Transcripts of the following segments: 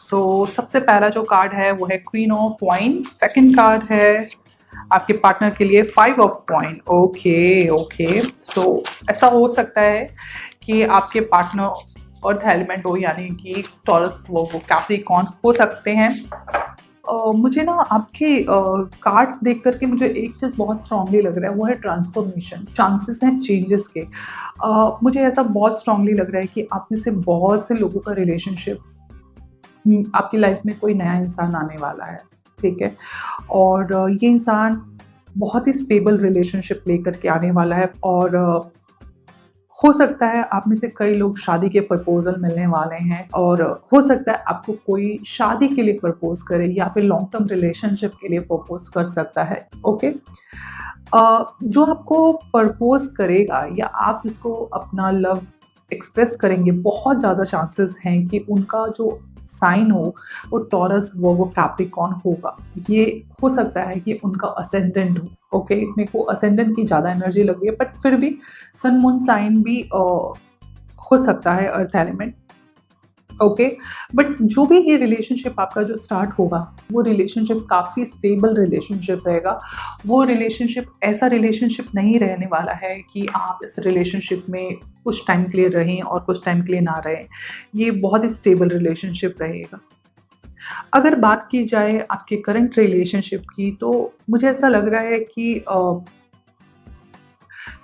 सबसे पहला जो कार्ड है वो है queen of wine. Second card है आपके पार्टनर के लिए 5 ऑफ कॉइन। ओके ओके, सो ऐसा हो सकता है कि आपके पार्टनर अर्थ एलिमेंट हो, यानी कि टॉरस वो कैप्रिकॉर्न हो सकते हैं। मुझे ना आपके कार्ड्स देख करके मुझे एक चीज़ बहुत स्ट्रांगली लग रहा है, वो है ट्रांसफॉर्मेशन। चांसेस हैं चेंजेस के। मुझे ऐसा बहुत स्ट्रांगली लग रहा है कि आप में से बहुत से लोगों का रिलेशनशिप, आपकी लाइफ में कोई नया इंसान आने वाला है, ठीक है। और ये इंसान बहुत ही स्टेबल रिलेशनशिप लेकर के आने वाला है। और हो सकता है आप में से कई लोग शादी के प्रपोजल मिलने वाले हैं, और हो सकता है आपको कोई शादी के लिए प्रपोज करे या फिर लॉन्ग टर्म रिलेशनशिप के लिए प्रपोज कर सकता है। ओके, जो आपको प्रपोज करेगा या आप जिसको अपना लव एक्सप्रेस करेंगे, बहुत ज़्यादा चांसेस हैं कि उनका जो साइन हो वो टॉरस वो कैप्रिकॉर्न होगा। ये हो सकता है कि उनका असेंडेंट हो। ओके, मेरे को असेंडेंट की ज़्यादा एनर्जी लग रही है, बट फिर भी सन मून साइन भी हो सकता है, अर्थ एलिमेंट। ओके, बट जो भी ये रिलेशनशिप आपका जो स्टार्ट होगा, वो रिलेशनशिप काफ़ी स्टेबल रिलेशनशिप रहेगा। वो रिलेशनशिप ऐसा रिलेशनशिप नहीं रहने वाला है कि आप इस रिलेशनशिप में कुछ टाइम के लिए रहें और कुछ टाइम के लिए ना रहें। ये बहुत ही स्टेबल रिलेशनशिप रहेगा। अगर बात की जाए आपके करंट रिलेशनशिप की, तो मुझे ऐसा लग रहा है कि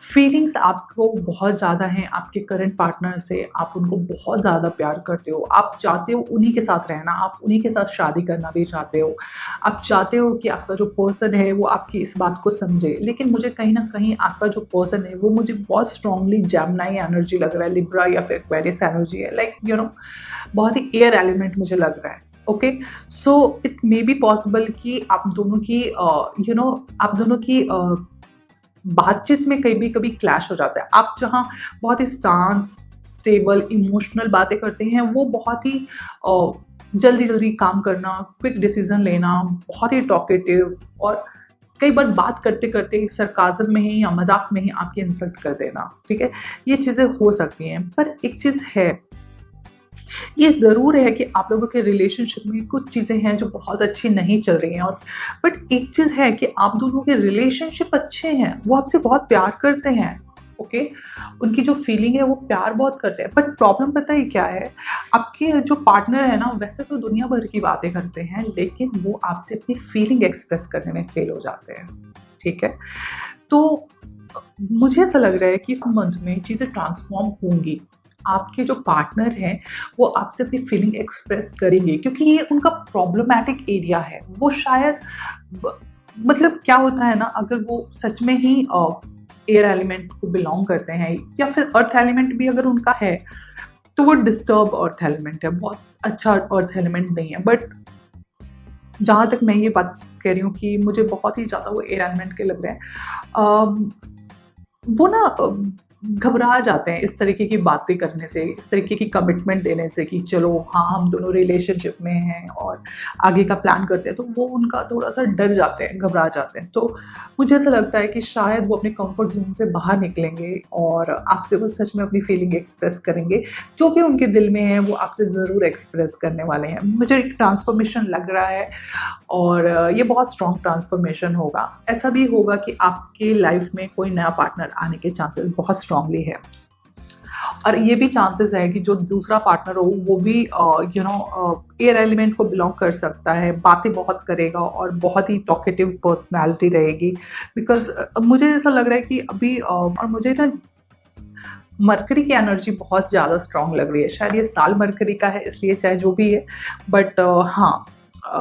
फीलिंग्स आपको बहुत ज़्यादा हैं आपके करंट पार्टनर से। आप उनको बहुत ज़्यादा प्यार करते हो, आप चाहते हो उन्हीं के साथ रहना, आप उन्हीं के साथ शादी करना भी चाहते हो। आप चाहते हो कि आपका जो पर्सन है वो आपकी इस बात को समझे। लेकिन मुझे कहीं ना कहीं आपका जो पर्सन है वो मुझे बहुत स्ट्रांगली जेमिनी एनर्जी लग रहा है, लिब्रा या फिर एक्वेरियस एनर्जी है, लाइक बहुत ही एयर एलिमेंट मुझे लग रहा है। Okay, so it may be possible कि आप दोनों की आप दोनों की बातचीत में कभी कभी क्लैश हो जाता है। आप जहाँ बहुत ही शांत, स्टेबल, इमोशनल बातें करते हैं, वो बहुत ही जल्दी जल्दी काम करना, क्विक डिसीजन लेना, बहुत ही टॉकेटिव, और कई बार बात करते करते सरकाज़म में ही या मजाक में ही आपकी इंसल्ट कर देना, ठीक है। ये चीज़ें हो सकती हैं, पर एक चीज़ है, ये ज़रूर है कि आप लोगों के रिलेशनशिप में कुछ चीज़ें हैं जो बहुत अच्छी नहीं चल रही हैं, और बट एक चीज़ है कि आप दोनों के रिलेशनशिप अच्छे हैं, वो आपसे बहुत प्यार करते हैं। ओके, उनकी जो फीलिंग है वो प्यार बहुत करते हैं, बट प्रॉब्लम पता है क्या है, आपके जो पार्टनर है ना, वैसे तो दुनिया भर की बातें करते हैं, लेकिन वो आपसे अपनी फीलिंग एक्सप्रेस करने में फेल हो जाते हैं, ठीक है। तो मुझे ऐसा लग रहा है कि मंथ में चीज़ें ट्रांसफॉर्म होंगी। आपके जो पार्टनर हैं वो आपसे अपनी फीलिंग एक्सप्रेस करेंगे, क्योंकि ये उनका प्रॉब्लमैटिक एरिया है। वो शायद मतलब क्या होता है ना, अगर वो सच में ही एयर एलिमेंट को बिलोंग करते हैं या फिर अर्थ एलिमेंट भी अगर उनका है, तो वो डिस्टर्ब अर्थ एलिमेंट है, बहुत अच्छा अर्थ एलिमेंट नहीं है। बट जहाँ तक मैं ये बात कह रही हूँ कि मुझे बहुत ही ज़्यादा वो एयर एलिमेंट के लग रहे हैं। वो ना घबरा जाते हैं इस तरीके की बातें करने से, इस तरीके की कमिटमेंट देने से कि चलो हाँ, हम दोनों रिलेशनशिप में हैं और आगे का प्लान करते हैं, तो वो उनका थोड़ा-सा डर जाते हैं, घबरा जाते हैं। तो मुझे ऐसा लगता है कि शायद वो अपने कम्फर्ट ज़ोन से बाहर निकलेंगे और आपसे वो सच में अपनी फीलिंग एक्सप्रेस करेंगे। जो भी उनके दिल में है वो आपसे ज़रूर एक्सप्रेस करने वाले हैं। मुझे एक ट्रांसफॉर्मेशन लग रहा है, और ये बहुत स्ट्रॉन्ग ट्रांसफॉर्मेशन होगा। ऐसा भी होगा कि आपके लाइफ में कोई नया पार्टनर आने के चांसेस बहुत स्ट्रांगली है, और ये भी चांसेस है कि जो दूसरा पार्टनर हो वो भी एयर एलिमेंट को बिलोंग कर सकता है, बातें बहुत करेगा और बहुत ही टॉकेटिव पर्सनैलिटी रहेगी। बिकॉज मुझे ऐसा लग रहा है कि अभी और मुझे ना मरकरी की एनर्जी बहुत ज़्यादा स्ट्रांग लग रही है। शायद ये साल मरकरी का है, इसलिए चाहे जो भी है, बट हाँ,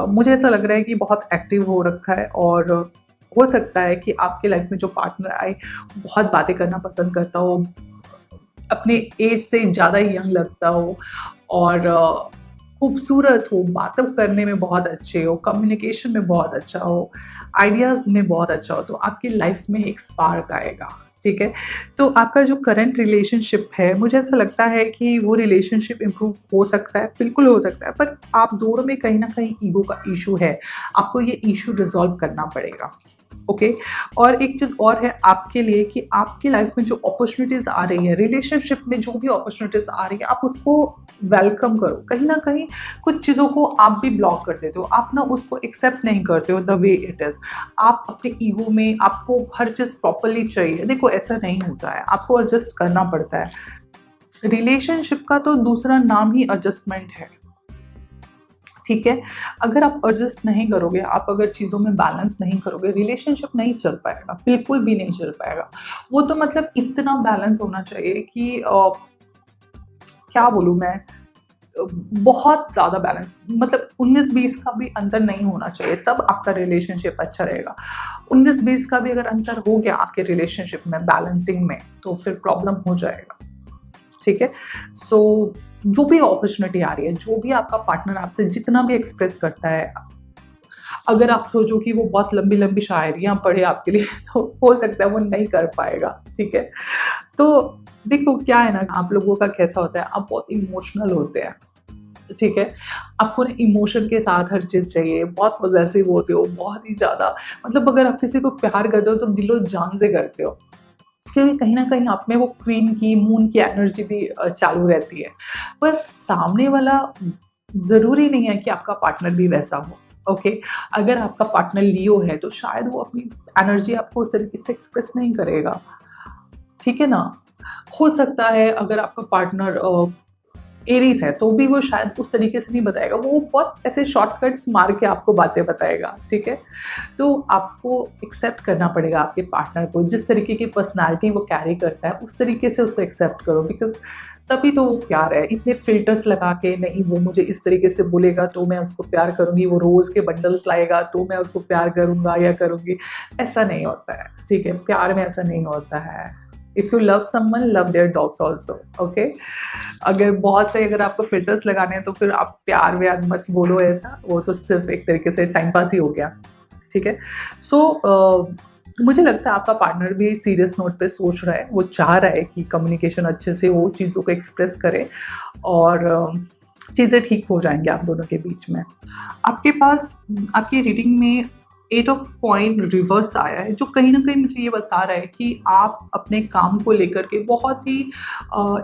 मुझे ऐसा लग रहा है कि बहुत एक्टिव हो रखा है, और हो सकता है कि आपके लाइफ में जो पार्टनर आए बहुत बातें करना पसंद करता हो, अपने एज से ज़्यादा यंग लगता हो, और खूबसूरत हो, बातें करने में बहुत अच्छे हो, कम्युनिकेशन में बहुत अच्छा हो, आइडियाज़ में बहुत अच्छा हो, तो आपकी लाइफ में एक स्पार्क आएगा, ठीक है। तो आपका जो करंट रिलेशनशिप है, मुझे ऐसा लगता है कि वो रिलेशनशिप इम्प्रूव हो सकता है, बिल्कुल हो सकता है, पर आप दोनों में कहीं न कहीं ईगो का इश्यू है। आपको ये इश्यू रिज़ॉल्व करना पड़ेगा। ओके। और एक चीज़ और है आपके लिए कि आपकी लाइफ में जो अपॉर्चुनिटीज़ आ रही है, रिलेशनशिप में जो भी अपॉर्चुनिटीज़ आ रही है, आप उसको वेलकम करो। कहीं न कहीं कुछ चीज़ों को आप भी ब्लॉक कर देते हो, आप ना उसको एक्सेप्ट नहीं करते हो द वे इट इज़। आप अपने ईगो में आपको हर चीज़ प्रॉपर्ली चाहिए, देखो ऐसा नहीं होता है, आपको एडजस्ट करना पड़ता है। रिलेशनशिप का तो दूसरा नाम ही एडजस्टमेंट है। ठीक है? अगर आप एडजस्ट नहीं करोगे, आप अगर चीज़ों में बैलेंस नहीं करोगे, रिलेशनशिप नहीं चल पाएगा, बिल्कुल भी नहीं चल पाएगा। वो तो मतलब इतना बैलेंस होना चाहिए कि क्या बोलूँ मैं, बहुत ज़्यादा बैलेंस, मतलब 19-20 का भी अंतर नहीं होना चाहिए, तब आपका रिलेशनशिप अच्छा रहेगा। 19-20 का भी अगर अंतर हो गया आपके रिलेशनशिप में, बैलेंसिंग में, तो फिर प्रॉब्लम हो जाएगा। ठीक है? सो जो भी अपॉर्च्युनिटी आ रही है, जो भी आपका पार्टनर आपसे जितना भी एक्सप्रेस करता है, अगर आप सोचो कि वो बहुत लंबी-लंबी शायरियाँ पढ़े आपके लिए तो हो सकता है वो नहीं कर पाएगा, ठीक है? तो देखो क्या है ना, आप लोगों का कैसा होता है, आप बहुत इमोशनल होते हैं, ठीक है? आपको ना इमोशन के साथ हर चीज़ चाहिए, बहुत पॉसेसिव होते हो, बहुत ही ज़्यादा, मतलब अगर आप किसी को प्यार करते हो तो दिलो-जान से करते हो। क्योंकि कहीं न कहीं आप में वो क्वीन की, मून की एनर्जी भी चालू रहती है। पर सामने वाला ज़रूरी नहीं है कि आपका पार्टनर भी वैसा हो, ओके? अगर आपका पार्टनर लियो है, तो शायद वो अपनी एनर्जी आपको उस तरीके से एक्सप्रेस नहीं करेगा, ठीक है ना? हो सकता है अगर आपका पार्टनर एरीज़ है, तो भी वो शायद उस तरीके से नहीं बताएगा, वो बहुत ऐसे शॉर्टकट्स मार के आपको बातें बताएगा, ठीक है? तो आपको एक्सेप्ट करना पड़ेगा आपके पार्टनर को, जिस तरीके की पर्सनैलिटी वो कैरी करता है, उस तरीके से उसको एक्सेप्ट करो, बिकॉज़ तभी तो वो प्यार है। इतने फ़िल्टर्स लगा के नहीं, वो मुझे इस तरीके से बोलेगा तो मैं उसको प्यार करूँगी, वो रोज़ के बंडल्स लाएगा तो मैं उसको प्यार करूँगा या करूँगी, ऐसा नहीं होता है, ठीक है? प्यार में ऐसा नहीं होता है। If you love someone, love their dogs also, okay? अगर आपको फ़िल्टर्स लगाने हैं तो फिर आप प्यार-व्यार मत बोलो ऐसा, वो तो सिर्फ़ एक तरीके से टाइम पास ही हो गया, ठीक है? सो मुझे लगता है आपका पार्टनर भी सीरियस नोट पे सोच रहा है, वो चाह रहा है कि कम्युनिकेशन अच्छे से हो, चीज़ों को एक्सप्रेस करे और चीज़ें ठीक हो जाएँगी आप दोनों के बीच में। आपके पास आपकी रीडिंग में 8 ऑफ कॉइन रिवर्स आया है, जो कहीं न कहीं मुझे ये बता रहा है कि आप अपने काम को लेकर के बहुत ही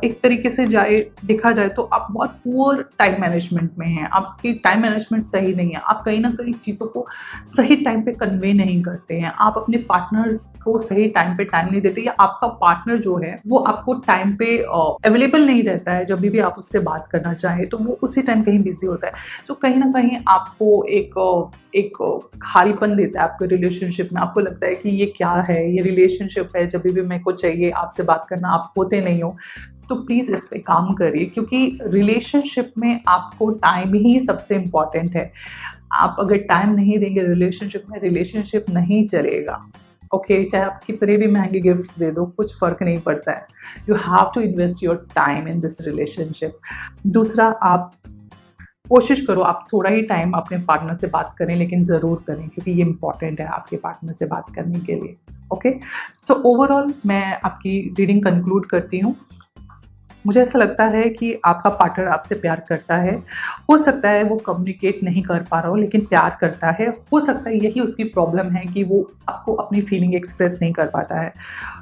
एक तरीके से देखा जाए तो आप बहुत पुअर टाइम मैनेजमेंट में हैं। आपकी टाइम मैनेजमेंट सही नहीं है। आप कहीं न कहीं चीज़ों को सही टाइम पे कन्वे नहीं करते हैं। आप अपने पार्टनर्स को सही टाइम पे टाइम नहीं देते, या आपका पार्टनर जो है, वो आपको टाइम पे अवेलेबल नहीं रहता है, जभी भी आप उससे बात करना चाहें, तो वो उसी टाइम कहीं बिज़ी होता है। तो कहीं न कहीं आपको एक खालीपन देता है आपके रिलेशनशिप में। आपको लगता है कि ये क्या है, ये रिलेशनशिप है, जब भी मेरे को चाहिए आपसे बात करना, आप होते नहीं हो। तो प्लीज़ इस पे काम करिए, क्योंकि रिलेशनशिप में आपको टाइम ही सबसे इम्पोर्टेंट है। आप अगर टाइम नहीं देंगे रिलेशनशिप में, रिलेशनशिप नहीं चलेगा, ओके? चाहे आप कितने भी महँगे गिफ्ट्स दे दो, कुछ फ़र्क नहीं पड़ता है। You have to invest your time in this relationship. दूसरा, आप कोशिश करो आप थोड़ा ही टाइम अपने पार्टनर से बात करें, लेकिन ज़रूर करें, क्योंकि ये इम्पोर्टेंट है आपके पार्टनर से बात करने के लिए, ओके? तो ओवरऑल मैं आपकी रीडिंग कंक्लूड करती हूँ। मुझे ऐसा लगता है कि आपका पार्टनर आपसे प्यार करता है। हो सकता है वो कम्युनिकेट नहीं कर पा रहा हो, लेकिन प्यार करता है। हो सकता है यही उसकी प्रॉब्लम है कि वो आपको अपनी फीलिंग एक्सप्रेस नहीं कर पाता है।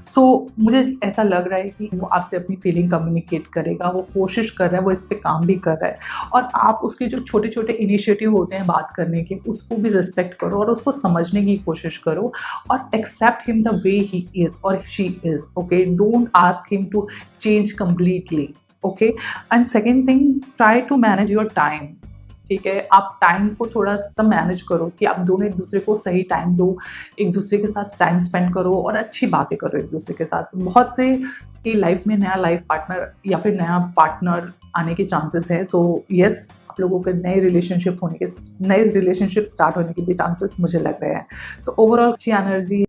सो मुझे ऐसा लग रहा है कि वो आपसे अपनी फीलिंग कम्युनिकेट करेगा, वो कोशिश कर रहा है, वो इस पे काम भी कर रहा है, और आप उसके जो छोटे-छोटे इनिशिएटिव होते हैं बात करने के, उसको भी रिस्पेक्ट करो और उसको समझने की कोशिश करो, और accept him the way he is और she is, okay? Don't ask him to change completely, okay? And second thing, try to manage your time, ठीक है? आप टाइम को थोड़ा-सा मैनेज करो कि आप दोनों एक-दूसरे को सही टाइम दो, एक-दूसरे के साथ टाइम स्पेंड करो और अच्छी बातें करो एक-दूसरे के साथ। बहुत से की लाइफ में नया लाइफ पार्टनर या फिर नया पार्टनर आने के चांसेस है, तो येस, आप लोगों के नए रिलेशनशिप स्टार्ट होने के भी चांसेस मुझे लग रहे हैं। सो ओवरऑल अच्छी एनर्जी